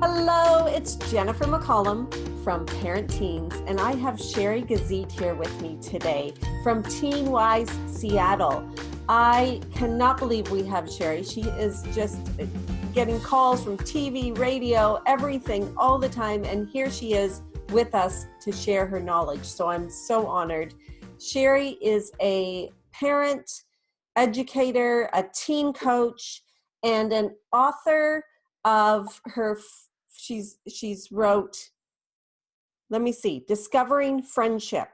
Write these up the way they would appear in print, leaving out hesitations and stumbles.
Hello, it's Jennifer McCollum from Parent Teens, and I have Sheri Gazitt here with me today from Teen Wise Seattle. I cannot believe we have Sheri. She is just getting calls from TV, radio, everything all the time, and here she is with us to share her knowledge. So I'm so honored. Sheri is a parent, educator, a teen coach, and an author of her she's wrote, let me see, Discovering Friendship.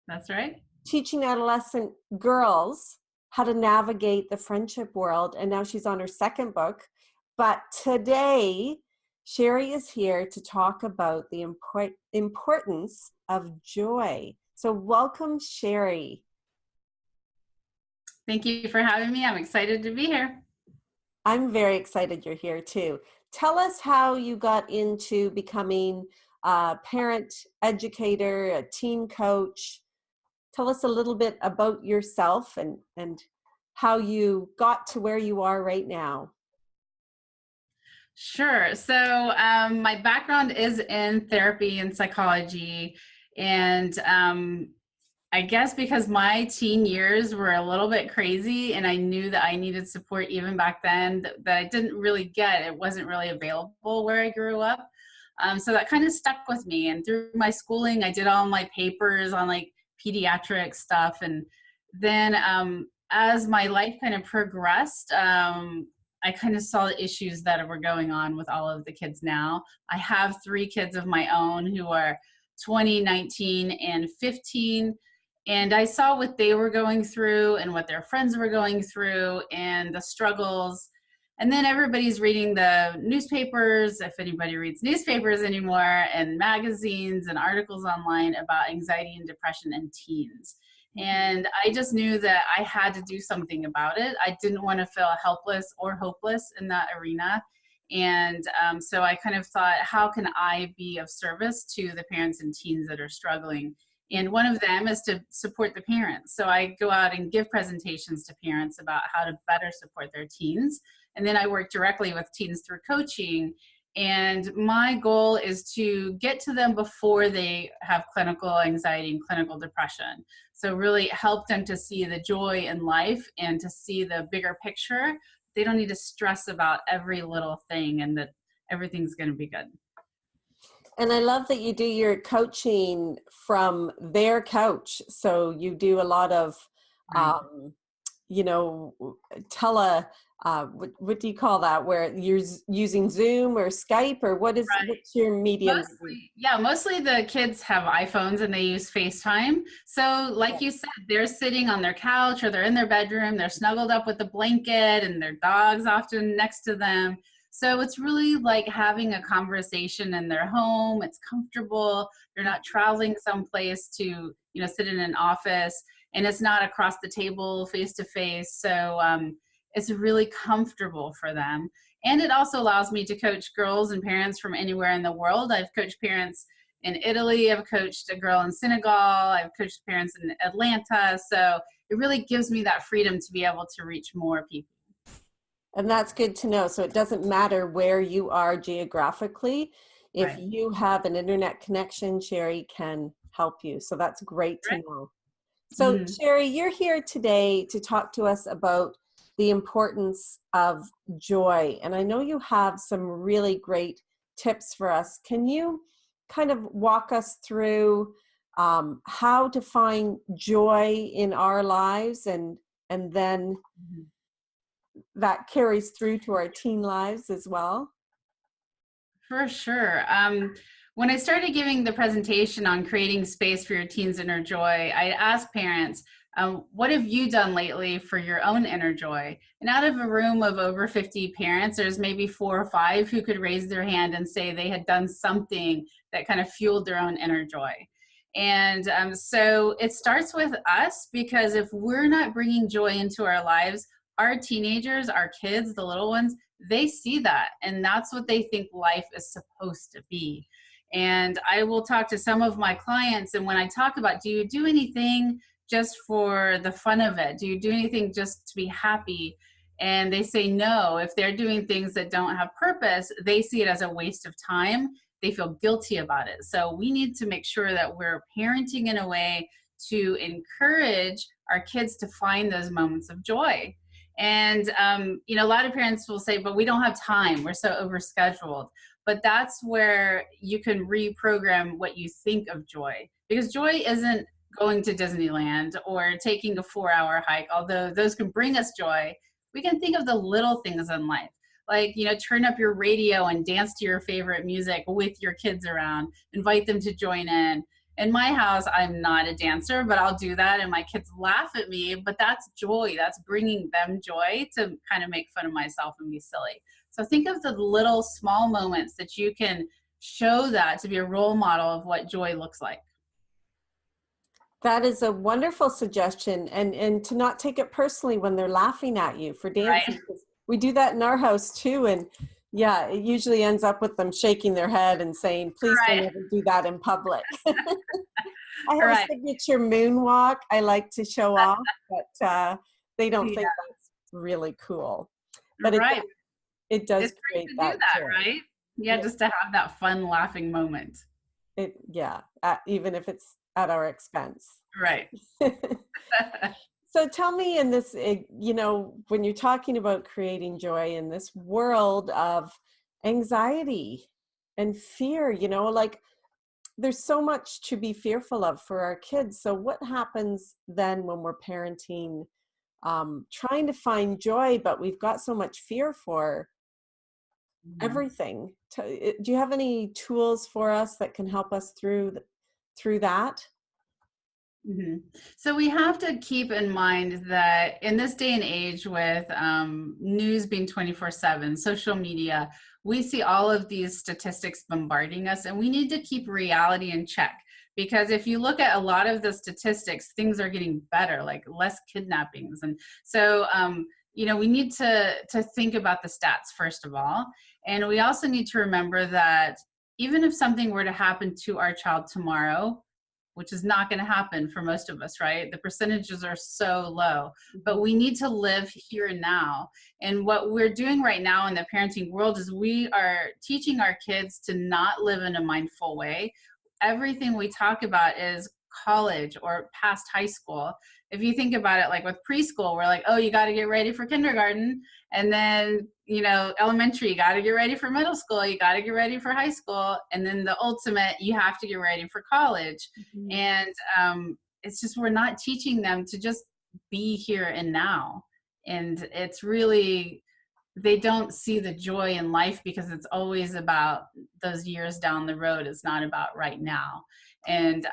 That's right. Teaching adolescent girls how to navigate the friendship world. And now she's on her second book. But today, Sheri is here to talk about the importance of joy. So welcome, Sheri. Thank you for having me. I'm excited to be here. I'm very excited you're here too. Tell us how you got into becoming a parent educator, a teen coach. Tell us a little bit about yourself and how you got to where you are right now. Sure. So my background is in therapy and psychology. And I guess because my teen years were a little bit crazy and I knew that I needed support even back then that I didn't really get. It wasn't really available where I grew up. So that kind of stuck with me. And through my schooling, I did all my papers on like pediatric stuff. And then as my life kind of progressed, I kind of saw the issues that were going on with all of the kids now. I have 3 kids of my own who are 20, 19, and 15. And I saw what they were going through and what their friends were going through and the struggles. And then everybody's reading the newspapers, if anybody reads newspapers anymore, and magazines and articles online about anxiety and depression in teens. And I just knew that I had to do something about it. I didn't want to feel helpless or hopeless in that arena. And so I kind of thought, how can I be of service to the parents and teens that are struggling? And one of them is to support the parents. So I go out and give presentations to parents about how to better support their teens. And then I work directly with teens through coaching. And my goal is to get to them before they have clinical anxiety and clinical depression. So really help them to see the joy in life and to see the bigger picture. They don't need to stress about every little thing and that everything's going to be good. And I love that you do your coaching from their couch. So you do a lot of, Right. what do you call that? Where you're using Zoom or Skype or what's your medium? Mostly the kids have iPhones and they use FaceTime. So like you said, they're sitting on their couch or they're in their bedroom, they're snuggled up with a blanket and their dog's often next to them. So it's really like having a conversation in their home. It's comfortable. They're not traveling someplace to, sit in an office, and it's not across the table face to face. So it's really comfortable for them. And it also allows me to coach girls and parents from anywhere in the world. I've coached parents in Italy. I've coached a girl in Senegal. I've coached parents in Atlanta. So it really gives me that freedom to be able to reach more people. And that's good to know. So it doesn't matter where you are geographically. If you have an internet connection, Sheri can help you. So that's great to know. So Sheri, you're here today to talk to us about the importance of joy. And I know you have some really great tips for us. Can you kind of walk us through how to find joy in our lives and then that carries through to our teen lives as well? For sure. When I started giving the presentation on creating space for your teens' inner joy, I asked parents, what have you done lately for your own inner joy? And out of a room of over 50 parents, there's maybe 4 or 5 who could raise their hand and say they had done something that kind of fueled their own inner joy. And so it starts with us, because if we're not bringing joy into our lives, our teenagers, our kids, the little ones, they see that, and that's what they think life is supposed to be. And I will talk to some of my clients, and when I talk about, do you do anything just for the fun of it? Do you do anything just to be happy? and they say no. If they're doing things that don't have purpose, they see it as a waste of time. They feel guilty about it. So we need to make sure that we're parenting in a way to encourage our kids to find those moments of joy. And, a lot of parents will say, but we don't have time. We're so overscheduled. But that's where you can reprogram what you think of joy, because joy isn't going to Disneyland or taking a 4-hour hike, although those can bring us joy. We can think of the little things in life, like, turn up your radio and dance to your favorite music with your kids around, invite them to join in. In my house, I'm not a dancer, but I'll do that, and my kids laugh at me, but that's joy. That's bringing them joy to kind of make fun of myself and be silly. So think of the little small moments that you can show that to be a role model of what joy looks like. That is a wonderful suggestion, and to not take it personally when they're laughing at you for dancing. Right. We do that in our house too, and yeah, it usually ends up with them shaking their head and saying, please don't Right. ever do that in public. I have Right. a signature moonwalk I like to show off, but they don't think that's really cool. But Right. it does It's great create to do that that, joy. right? Yeah, just to have that fun laughing moment. Even if it's at our expense. Right. So tell me, in this, when you're talking about creating joy in this world of anxiety and fear, like there's so much to be fearful of for our kids. So what happens then when we're parenting, trying to find joy, but we've got so much fear for everything? Do you have any tools for us that can help us through that? Mm-hmm. So we have to keep in mind that in this day and age with news being 24/7, social media, we see all of these statistics bombarding us, and we need to keep reality in check. Because if you look at a lot of the statistics, things are getting better, like less kidnappings. And so, we need to think about the stats, first of all. And we also need to remember that even if something were to happen to our child tomorrow, which is not going to happen for most of us, right? The percentages are so low, but we need to live here and now. And what we're doing right now in the parenting world is we are teaching our kids to not live in a mindful way. Everything we talk about is college or past high school. If you think about it, like with preschool, we're like, oh, you got to get ready for kindergarten. And then, elementary, you got to get ready for middle school. You got to get ready for high school. And then the ultimate, you have to get ready for college. Mm-hmm. And it's just, we're not teaching them to just be here and now. And it's really, they don't see the joy in life because it's always about those years down the road. It's not about right now. And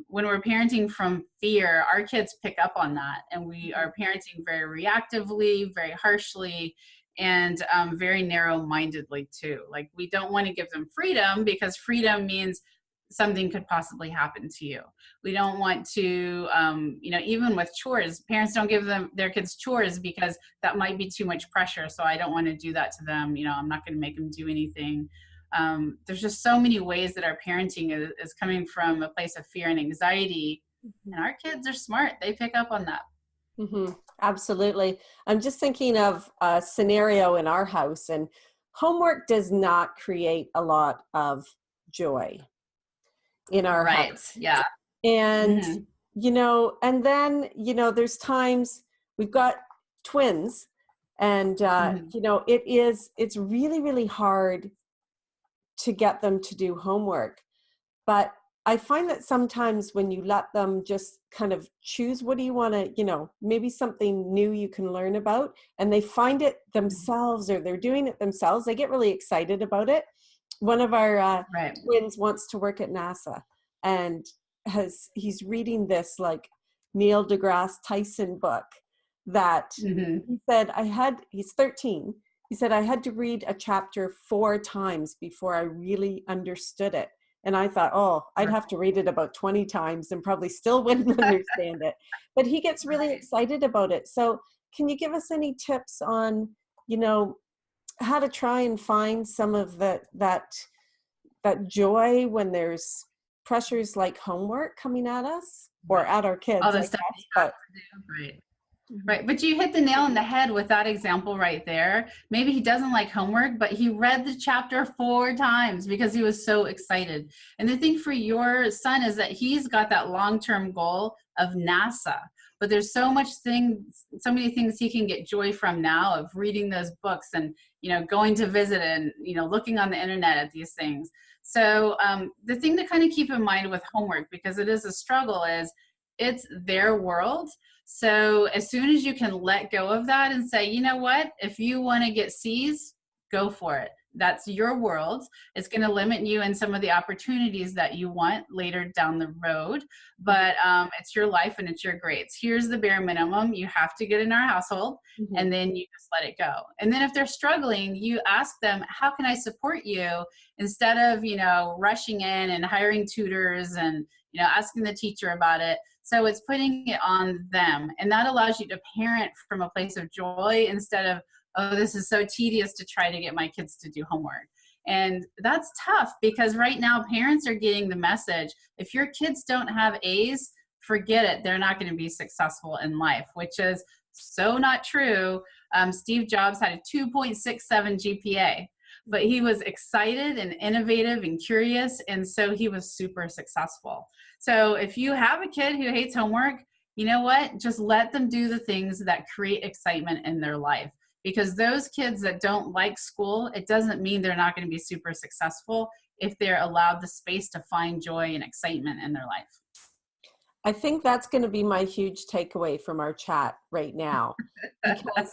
when we're parenting from fear, our kids pick up on that. And we are parenting very reactively, very harshly, and very narrow-mindedly too. Like, we don't want to give them freedom, because freedom means something could possibly happen to you. We don't want to, even with chores, parents don't give their kids chores because that might be too much pressure. So I don't want to do that to them. I'm not going to make them do anything. There's just so many ways that our parenting is coming from a place of fear and anxiety. And our kids are smart. They pick up on that. Mm-hmm. Absolutely. I'm just thinking of a scenario in our house, and homework does not create a lot of joy in our house. Yeah. And, and then, there's times we've got twins, and, it's really, really hard to get them to do homework. But I find that sometimes when you let them just kind of choose, what do you want to, maybe something new you can learn about, and they find it themselves, or they're doing it themselves, they get really excited about it. One of our twins wants to work at NASA, and he's reading this like Neil deGrasse Tyson book that he said he's 13. He said, I had to read a chapter 4 times before I really understood it. And I thought, oh, I'd have to read it about 20 times and probably still wouldn't understand it. But he gets really excited about it. So can you give us any tips on, how to try and find some of that joy when there's pressures like homework coming at us, or at our kids? All the stuff you have to do, right? Right. But you hit the nail on the head with that example right there. Maybe he doesn't like homework, but he read the chapter 4 times because he was so excited. And the thing for your son is that he's got that long-term goal of NASA. But there's so many things he can get joy from now of reading those books and, going to visit and, looking on the internet at these things. So the thing to kind of keep in mind with homework, because it is a struggle, is it's their world. So as soon as you can let go of that and say, you know what, if you want to get C's, go for it. That's your world. It's going to limit you in some of the opportunities that you want later down the road, but it's your life and it's your grades. Here's the bare minimum. You have to get in our household, and then you just let it go. And then if they're struggling, you ask them, how can I support you? Instead of, rushing in and hiring tutors and, asking the teacher about it. So it's putting it on them. And that allows you to parent from a place of joy instead of, oh, this is so tedious to try to get my kids to do homework. And that's tough because right now parents are getting the message, if your kids don't have A's, forget it. They're not going to be successful in life, which is so not true. Steve Jobs had a 2.67 GPA, but he was excited and innovative and curious. And so he was super successful. So if you have a kid who hates homework, you know what? Just let them do the things that create excitement in their life. Because those kids that don't like school, it doesn't mean they're not going to be super successful if they're allowed the space to find joy and excitement in their life. I think that's going to be my huge takeaway from our chat right now. Because,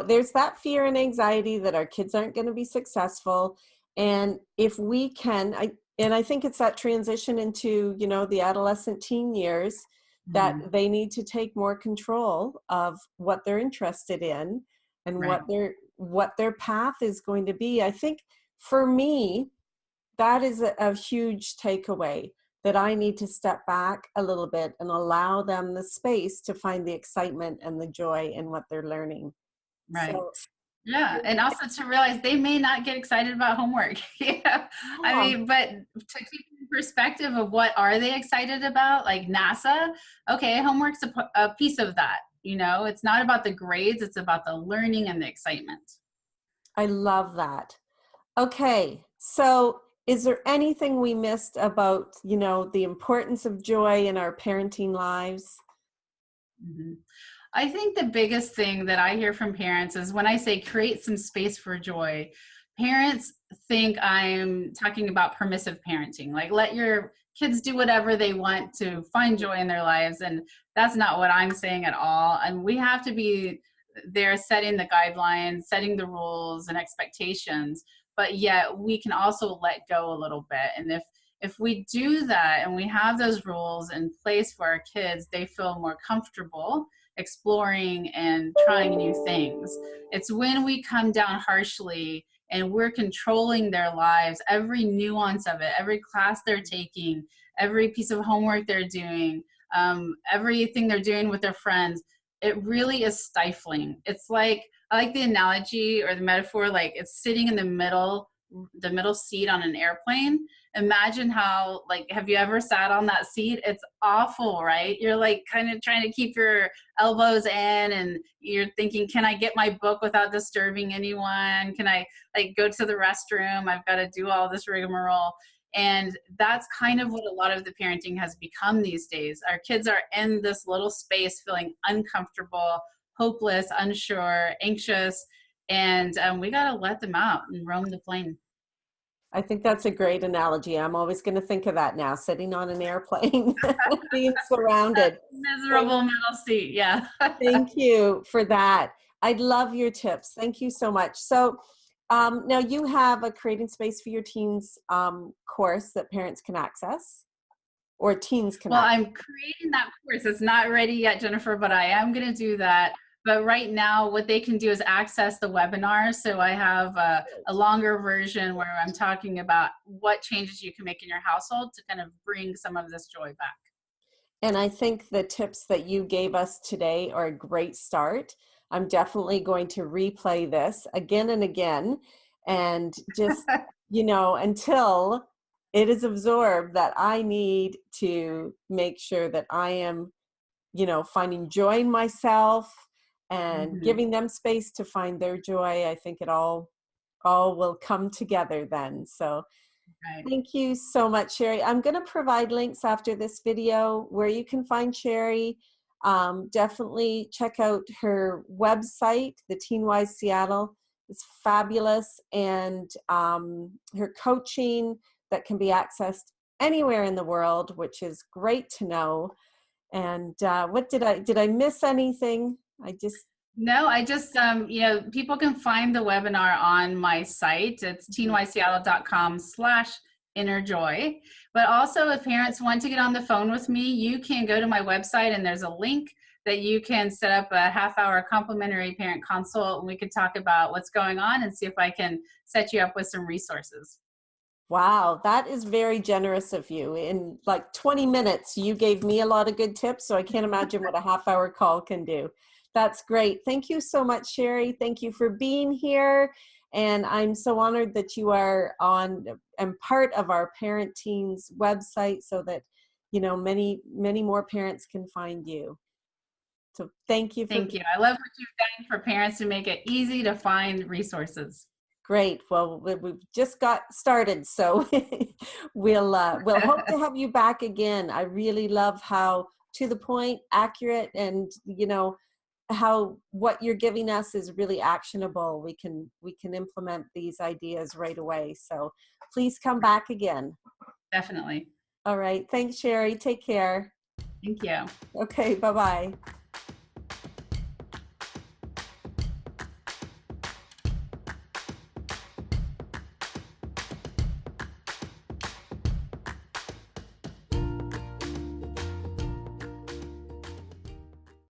there's that fear and anxiety that our kids aren't going to be successful. And if we can, I think it's that transition into, the adolescent teen years that they need to take more control of what they're interested in and what their path is going to be. I think for me, that is a huge takeaway, that I need to step back a little bit and allow them the space to find the excitement and the joy in what they're learning. Right. So, yeah. And also to realize they may not get excited about homework. I mean, but to keep in perspective of what are they excited about, like NASA, okay, homework's a piece of that. It's not about the grades, it's about the learning and the excitement. I love that. Okay, so is there anything we missed about, the importance of joy in our parenting lives? I think the biggest thing that I hear from parents is when I say create some space for joy, parents think I'm talking about permissive parenting, like let your kids do whatever they want to find joy in their lives. And that's not what I'm saying at all. And we have to be there setting the guidelines, setting the rules and expectations, but yet we can also let go a little bit. And if we do that and we have those rules in place for our kids, they feel more comfortable exploring and trying new things. It's when we come down harshly and we're controlling their lives, every nuance of it, every class they're taking, every piece of homework they're doing, everything they're doing with their friends, it really is stifling. It's like, I like the analogy or the metaphor, like it's sitting in the middle seat on an airplane. Imagine how, like, have you ever sat on that seat? It's awful, right? You're like kind of trying to keep your elbows in and you're thinking, can I get my book without disturbing anyone? Can I go to the restroom? I've got to do all this rigmarole. And that's kind of what a lot of the parenting has become these days. Our kids are in this little space feeling uncomfortable, hopeless, unsure, anxious, and we got to let them out and roam the plane. I think that's a great analogy. I'm always going to think of that now, sitting on an airplane, being surrounded. Miserable middle seat, yeah. Thank you for that. I'd love your tips. Thank you so much. So now you have a Creating Space for Your Teens course that parents can access, or teens can access. I'm creating that course. It's not ready yet, Jennifer, but I am going to do that. But right now, what they can do is access the webinar. So I have a longer version where I'm talking about what changes you can make in your household to kind of bring some of this joy back. And I think the tips that you gave us today are a great start. I'm definitely going to replay this again and again, and just, until it is absorbed that I need to make sure that I am, finding joy in myself, and Mhm. giving them space to find their joy. I think it all will come together then. So Right. thank you so much, Sheri. I'm going to provide links after this video where you can find Sheri. Definitely check out her website, the Teen Wise Seattle. It's fabulous, and her coaching that can be accessed anywhere in the world, which is great to know. And what did I miss anything? I just No, I just, people can find the webinar on my site. It's teenyseattle.com/innerjoy. But also, if parents want to get on the phone with me, you can go to my website and there's a link that you can set up a half-hour complimentary parent consult, and we could talk about what's going on and see if I can set you up with some resources. Wow, that is very generous of you. In like 20 minutes, you gave me a lot of good tips, so I can't imagine what a half-hour call can do. That's great. Thank you so much, Sheri. Thank you for being here. And I'm so honored that you are on and part of our Parent Teens website so that, many, many more parents can find you. So thank you for Thank you. I love what you've done for parents to make it easy to find resources. Great. Well, we've just got started, so we'll hope to have you back again. I really love how to the point, accurate, and how what you're giving us is really actionable. We can implement these ideas right away. So please come back again. Definitely. All right. Thanks, Sheri. Take care. Thank you. Okay. Bye-bye.